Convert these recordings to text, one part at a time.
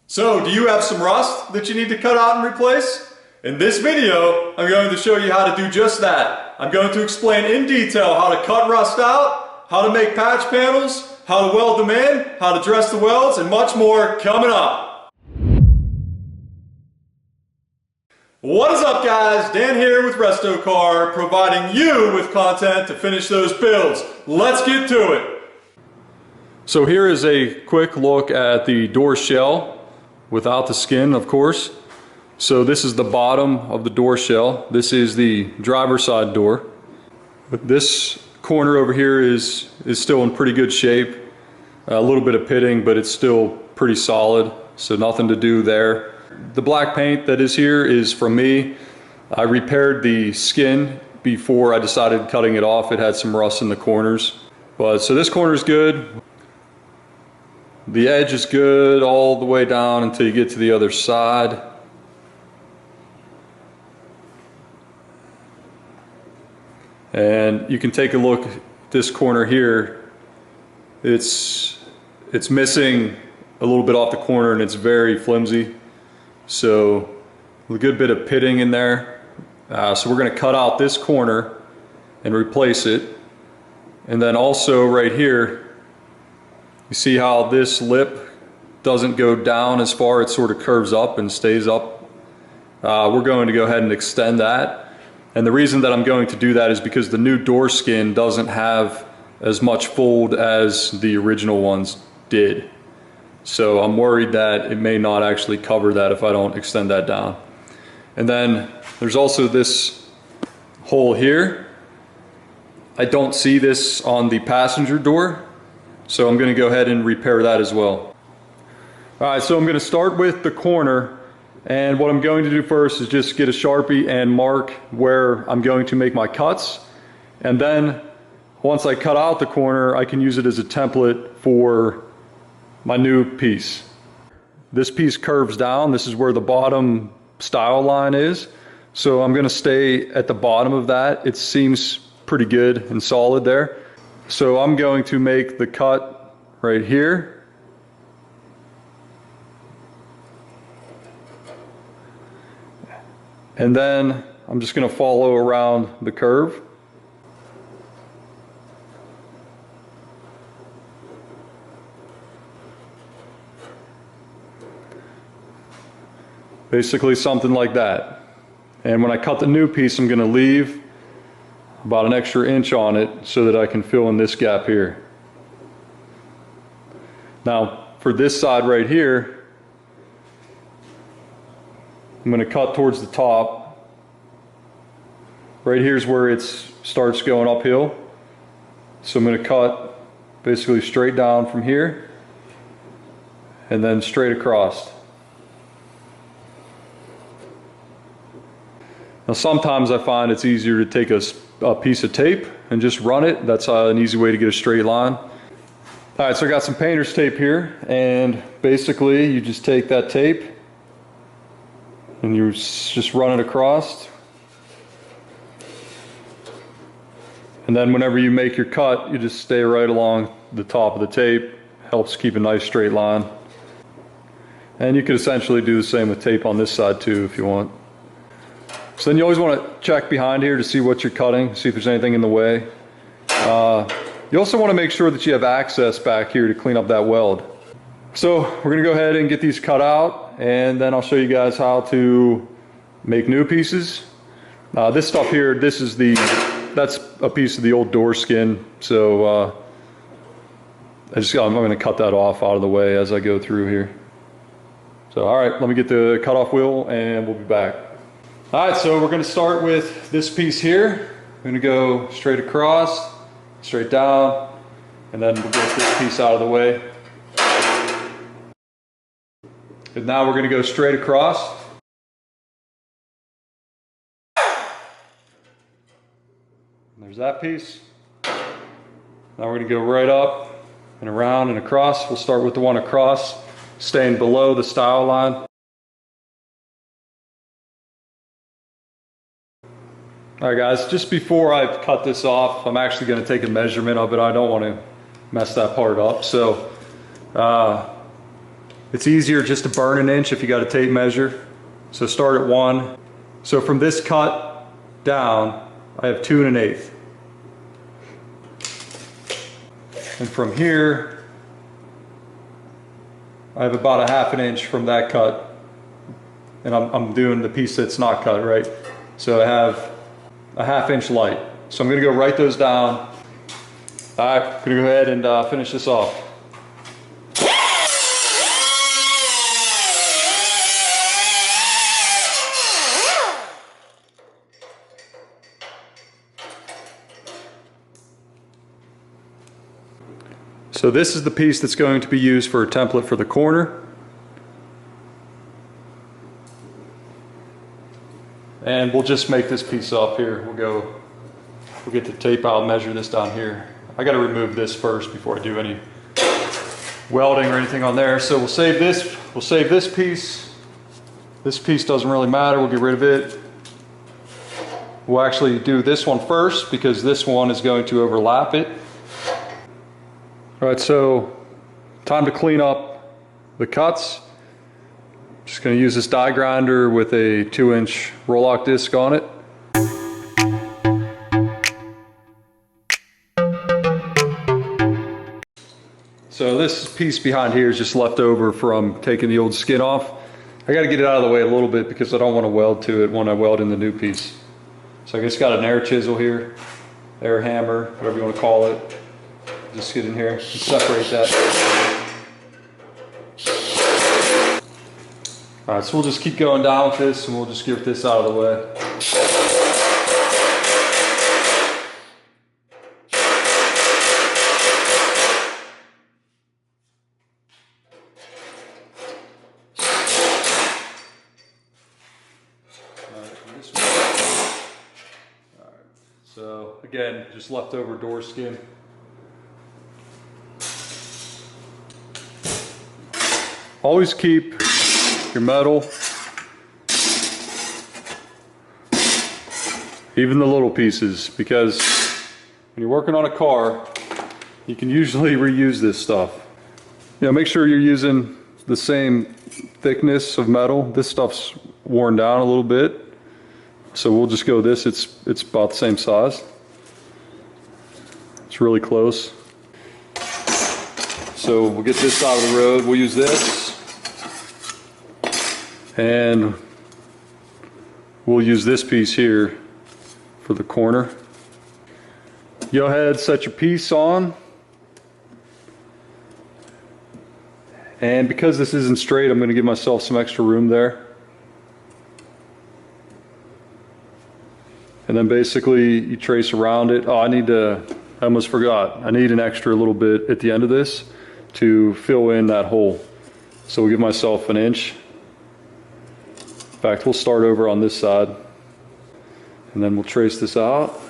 So, do you have some rust that you need to cut out and replace? In this video, I'm going to show you how to do just that. I'm going to explain in detail how to cut rust out, how to make patch panels, how to weld them in, how to dress the welds, and much more coming up. What is up, guys? Dan here with RestoCar, providing you with content to finish those builds. Let's get to it. So here is a quick look at the door shell without the skin, of course. So this is the bottom of the door shell. This is the driver's side door. But this corner over here is still in pretty good shape. A little bit of pitting, but it's still pretty solid, so nothing to do there. The black paint that is here is from me. I repaired the skin before I decided cutting it off. It had some rust in the corners. But so this corner is good. The edge is good all the way down until you get to the other side. And you can take a look at this corner here. It's missing a little bit off the corner and it's very flimsy. So a good bit of pitting in there. So we're going to cut out this corner and replace it. And then also right here, you see how this lip doesn't go down as far, it sort of curves up and stays up. We're going to go ahead and extend that. And the reason that I'm going to do that is because the new door skin doesn't have as much fold as the original ones did. So I'm worried that it may not actually cover that if I don't extend that down. And then there's also this hole here. I don't see this on the passenger door, so I'm going to go ahead and repair that as well. Alright, so I'm going to start with the corner, and what I'm going to do first is just get a Sharpie and mark where I'm going to make my cuts, and then once I cut out the corner I can use it as a template for my new piece. This piece curves down. This is where the bottom style line is, so I'm going to stay at the bottom of that. It seems pretty good and solid there. So I'm going to make the cut right here. And then I'm just going to follow around the curve. Basically something like that. And when I cut the new piece, I'm going to leave about an extra inch on it so that I can fill in this gap here. Now for this side right here, I'm going to cut towards the top. Right here is where it starts going uphill. So I'm going to cut basically straight down from here and then straight across. Now sometimes I find it's easier to take a piece of tape and just run it. That's an easy way to get a straight line. Alright, so I got some painter's tape here, and basically you just take that tape and you just run it across. And then whenever you make your cut, you just stay right along the top of the tape. Helps keep a nice straight line. And you could essentially do the same with tape on this side too if you want. So then you always want to check behind here to see what you're cutting, see if there's anything in the way. You also want to make sure that you have access back here to clean up that weld. So we're going to go ahead and get these cut out, and then I'll show you guys how to make new pieces. This stuff here, that's a piece of the old door skin, so I'm going to cut that off out of the way as I go through here. So alright, let me get the cutoff wheel and we'll be back. Alright, so we're going to start with this piece here. We're going to go straight across, straight down, and then we'll get this piece out of the way. And now we're going to go straight across. And there's that piece. Now we're going to go right up and around and across. We'll start with the one across, staying below the style line. Alright guys, just before I cut this off, I'm actually going to take a measurement of it. I don't want to mess that part up. So It's easier just to burn an inch if you got a tape measure. So start at 1. So from this cut down, I have 2 1/8. And from here, I have about a 1/2 inch from that cut. And I'm doing the piece that's not cut, right? So I have a 1/2 inch light. So I'm gonna go write those down. All right, gonna go ahead and finish this off. So this is the piece that's going to be used for a template for the corner. And we'll just make this piece up here. We'll get the tape out, measure this down here. I gotta remove this first before I do any welding or anything on there. So we'll save this piece. This piece doesn't really matter, we'll get rid of it. We'll actually do this one first because this one is going to overlap it. All right, so time to clean up the cuts. Just going to use this die grinder with a 2-inch roll-lock disc on it. So this piece behind here is just left over from taking the old skin off. I got to get it out of the way a little bit because I don't want to weld to it when I weld in the new piece. So I just got an air chisel here, air hammer, whatever you want to call it. Just get in here and separate that. All right, so we'll just keep going down with this and we'll just get this out of the way. All right, so again, just leftover door skin. Always keep your metal, even the little pieces, because when you're working on a car, you can usually reuse this stuff. You know, make sure you're using the same thickness of metal. This stuff's worn down a little bit, so we'll just go this. It's about the same size. It's really close. So we'll get this out of the road. We'll use this. And we'll use this piece here for the corner. Go ahead, set your piece on. And because this isn't straight, I'm going to give myself some extra room there. And then basically you trace around it. Oh, I almost forgot. I need an extra little bit at the end of this to fill in that hole. So we'll give myself an inch. In fact, we'll start over on this side and then we'll trace this out.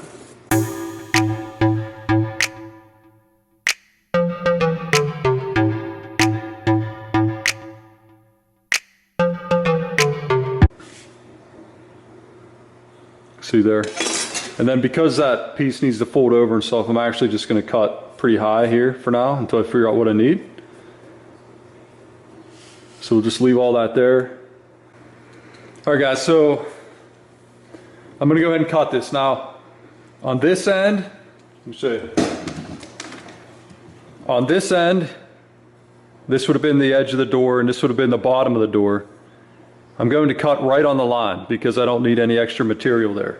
See there? And then because that piece needs to fold over and stuff, I'm actually just going to cut pretty high here for now until I figure out what I need. So we'll just leave all that there. All right guys, so I'm gonna go ahead and cut this. Now, on this end, let me show you. On this end, this would have been the edge of the door and this would have been the bottom of the door. I'm going to cut right on the line because I don't need any extra material there.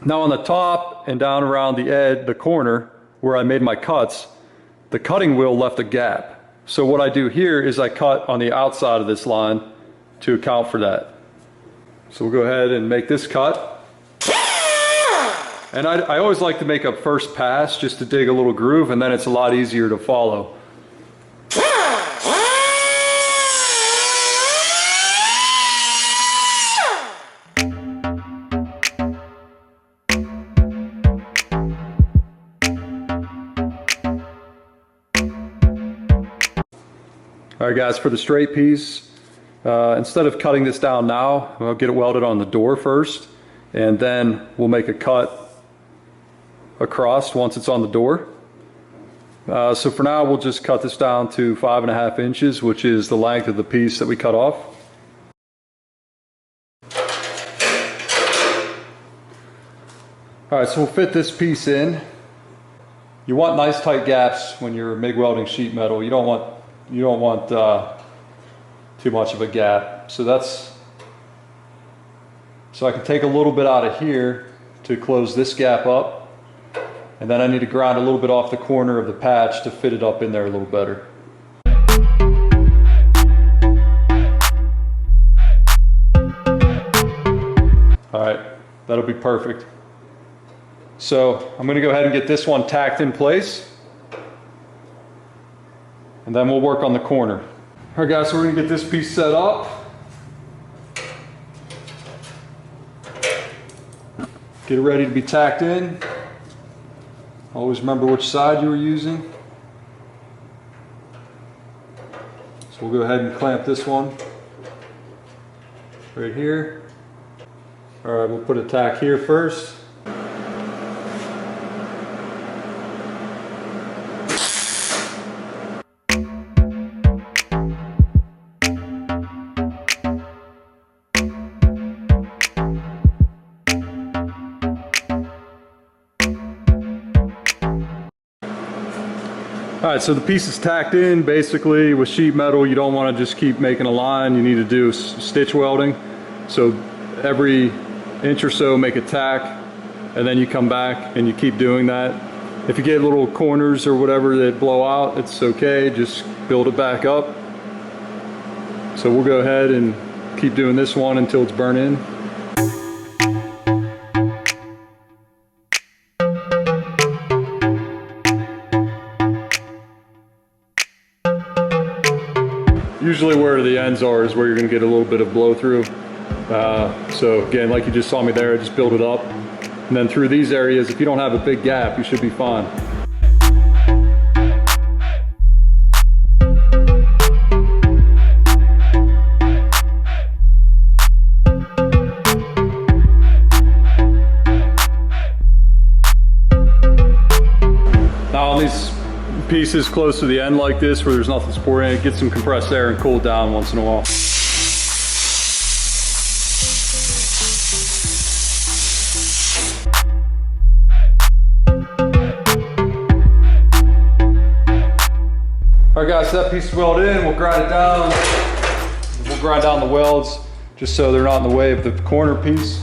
Now on the top and down around the edge, the corner where I made my cuts, the cutting wheel left a gap. So what I do here is I cut on the outside of this line to account for that. So we'll go ahead and make this cut. And I always like to make a first pass just to dig a little groove, and then it's a lot easier to follow. All right guys, for the straight piece, instead of cutting this down now, I'll get it welded on the door first, and then we'll make a cut across once it's on the door. So for now, we'll just cut this down to 5.5 inches, which is the length of the piece that we cut off. All right, so we'll fit this piece in. You want nice tight gaps when you're MIG welding sheet metal. You don't want too much of a gap. So I can take a little bit out of here to close this gap up. And then I need to grind a little bit off the corner of the patch to fit it up in there a little better. All right, that'll be perfect. So I'm going to go ahead and get this one tacked in place, and then we'll work on the corner. All right guys, so we're going to get this piece set up. Get it ready to be tacked in. Always remember which side you were using. So we'll go ahead and clamp this one right here. All right, we'll put a tack here first. All right, so the piece is tacked in. Basically, with sheet metal, you don't want to just keep making a line. You need to do stitch welding. So every inch or so, make a tack, and then you come back and you keep doing that. If you get little corners or whatever that blow out, it's okay. Just build it back up. So we'll go ahead and keep doing this one until it's burnt in. Usually where the ends are is where you're going to get a little bit of blow through. So again, like you just saw me there, just build it up. And then through these areas, if you don't have a big gap, you should be fine. Now on these pieces close to the end like this, where there's nothing supporting it, get some compressed air and cool it down once in a while. Alright guys, so that piece is welded in, we'll grind it down. We'll grind down the welds just so they're not in the way of the corner piece.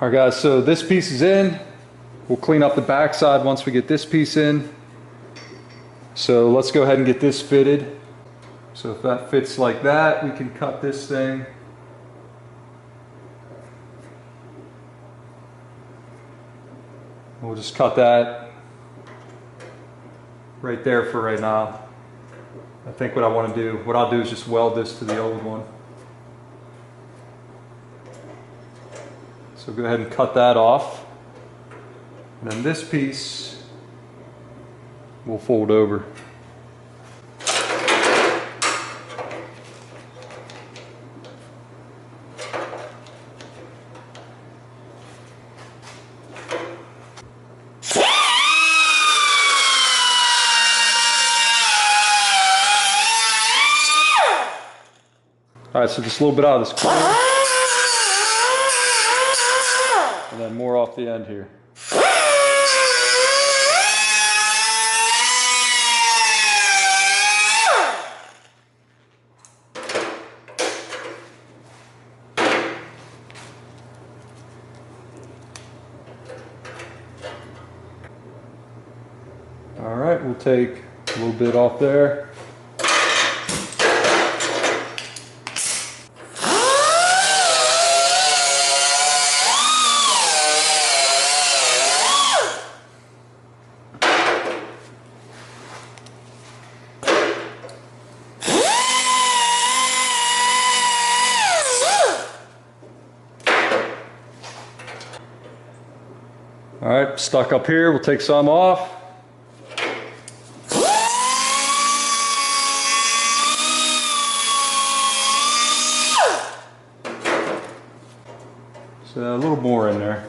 Alright guys, so this piece is in. We'll clean up the back side once we get this piece in. So let's go ahead and get this fitted. So if that fits like that, we can cut this thing. We'll just cut that right there for right now. I think what I'll do is just weld this to the old one. So go ahead and cut that off. And then this piece we'll fold over. All right, so just a little bit out of this corner. And then more off the end here. All right, we'll take a little bit off there. All right, stuck up here, we'll take some off. So a little more in there.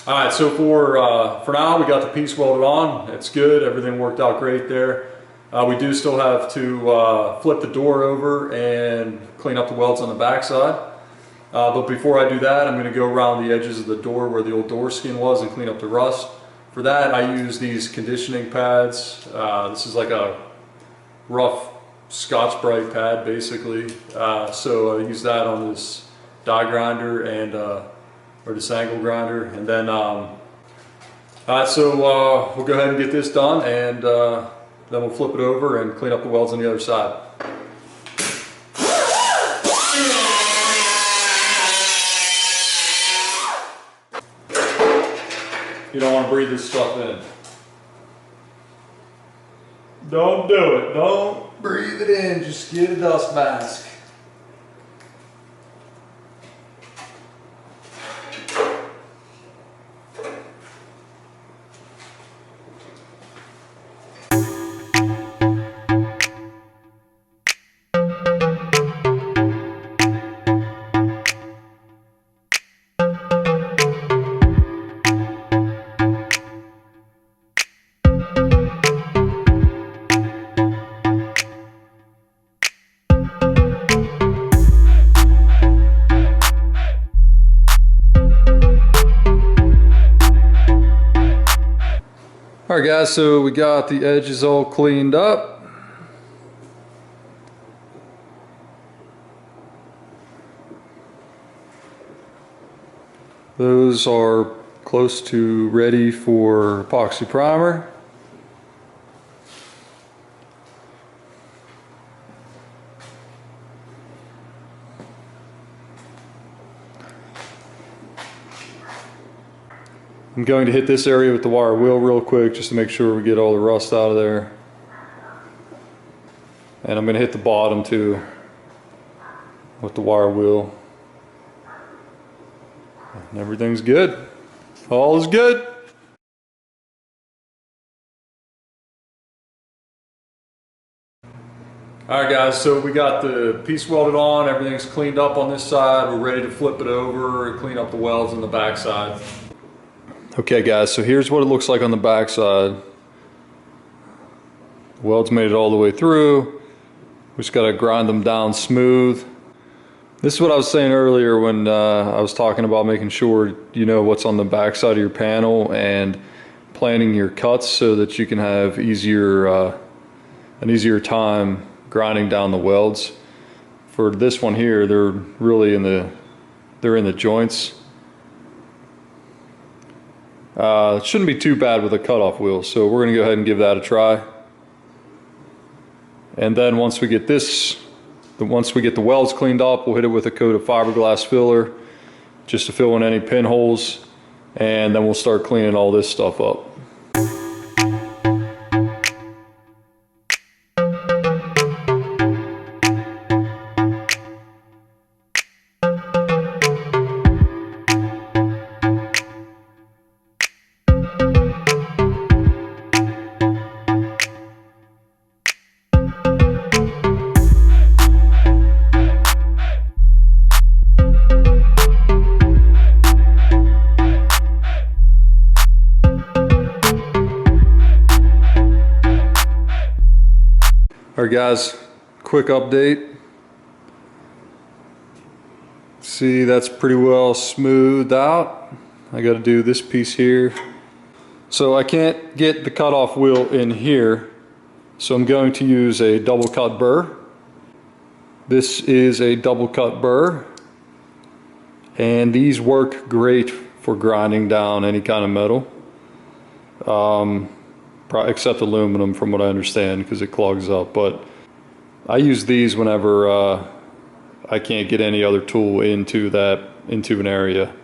All right, so for now, we got the piece welded on. It's good, everything worked out great there. We do still have to flip the door over and clean up the welds on the backside. But before I do that, I'm gonna go around the edges of the door where the old door skin was and clean up the rust. For that, I use these conditioning pads. This is like a rough Scotch-Brite pad, basically. So I use that on this die grinder and or this angle grinder, and then we'll go ahead and get this done, and then we'll flip it over and clean up the welds on the other side. You don't want to breathe this stuff in. Don't do it. Don't breathe it in. Just get a dust mask. All right guys, so we got the edges all cleaned up. Those are close to ready for epoxy primer. I'm going to hit this area with the wire wheel real quick just to make sure we get all the rust out of there. And I'm going to hit the bottom too with the wire wheel. And everything's good. All is good. Alright guys, so we got the piece welded on, everything's cleaned up on this side, we're ready to flip it over and clean up the welds on the back side. Okay guys, so here's what it looks like on the back side. The welds made it all the way through. We just gotta grind them down smooth. This is what I was saying earlier when I was talking about making sure you know what's on the back side of your panel and planning your cuts so that you can have an easier time grinding down the welds. For this one here, they're really in the joints. It shouldn't be too bad with a cutoff wheel, so we're gonna go ahead and give that a try. And then once we get the welds cleaned up, we'll hit it with a coat of fiberglass filler just to fill in any pinholes, and then we'll start cleaning all this stuff up. Alright guys, quick update. See, that's pretty well smoothed out. I got to do this piece here. So I can't get the cutoff wheel in here, so I'm going to use a double cut burr. This is a double cut burr, and these work great for grinding down any kind of metal. Except aluminum from what I understand, because it clogs up, but I use these whenever I can't get any other tool into an area.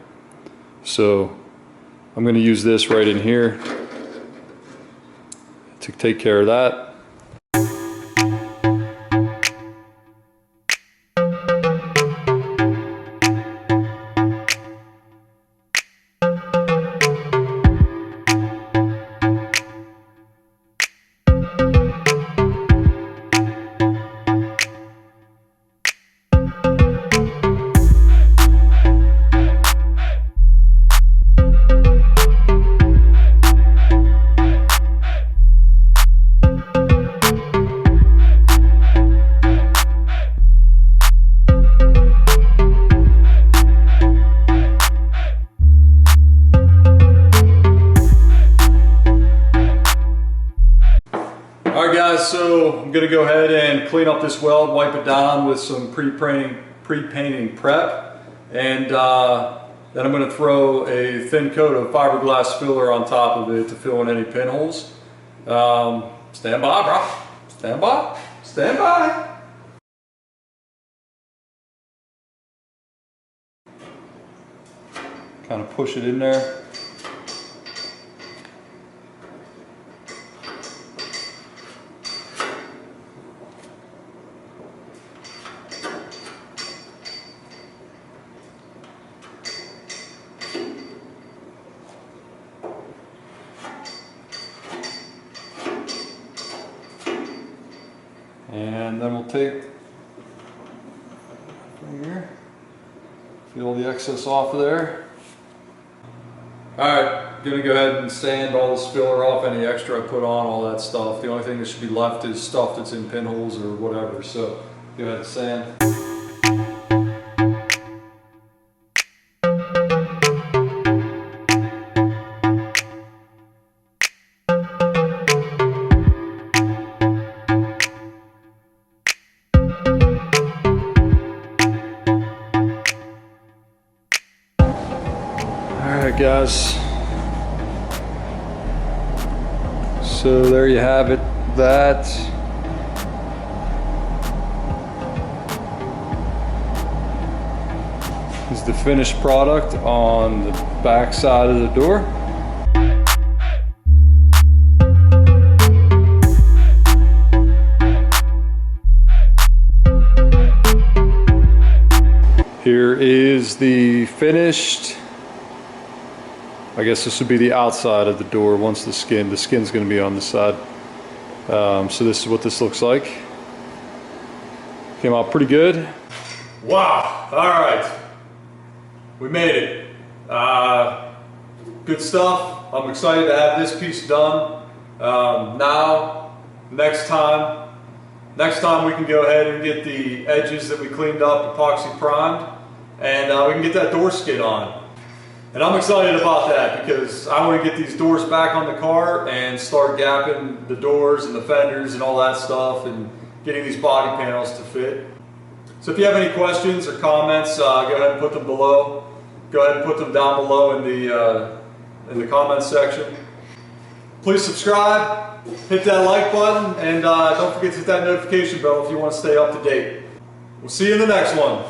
So I'm going to use this right in here to take care of that. Alright guys, so I'm going to go ahead and clean up this weld, wipe it down with some pre-painting prep, and then I'm going to throw a thin coat of fiberglass filler on top of it to fill in any pinholes. Stand by, bro. Stand by. Stand by. Kind of push it in there. And then we'll take from here, feel the excess off of there. Alright, gonna go ahead and sand all this filler off, any extra I put on, all that stuff. The only thing that should be left is stuff that's in pinholes or whatever, so go ahead and sand. Alright guys, so there you have it. That is the finished product on the back side of the door. Here is the finished I guess this would be the outside of the door once the skin's going to be on the side. So this is what this looks like. Came out pretty good. Wow, all right. We made it. Good stuff. I'm excited to have this piece done. Now, next time we can go ahead and get the edges that we cleaned up epoxy primed, and we can get that door skid on. And I'm excited about that because I want to get these doors back on the car and start gapping the doors and the fenders and all that stuff and getting these body panels to fit. So if you have any questions or comments, go ahead and put them below. Go ahead and put them down below in the comments section. Please subscribe, hit that like button, and don't forget to hit that notification bell if you want to stay up to date. We'll see you in the next one.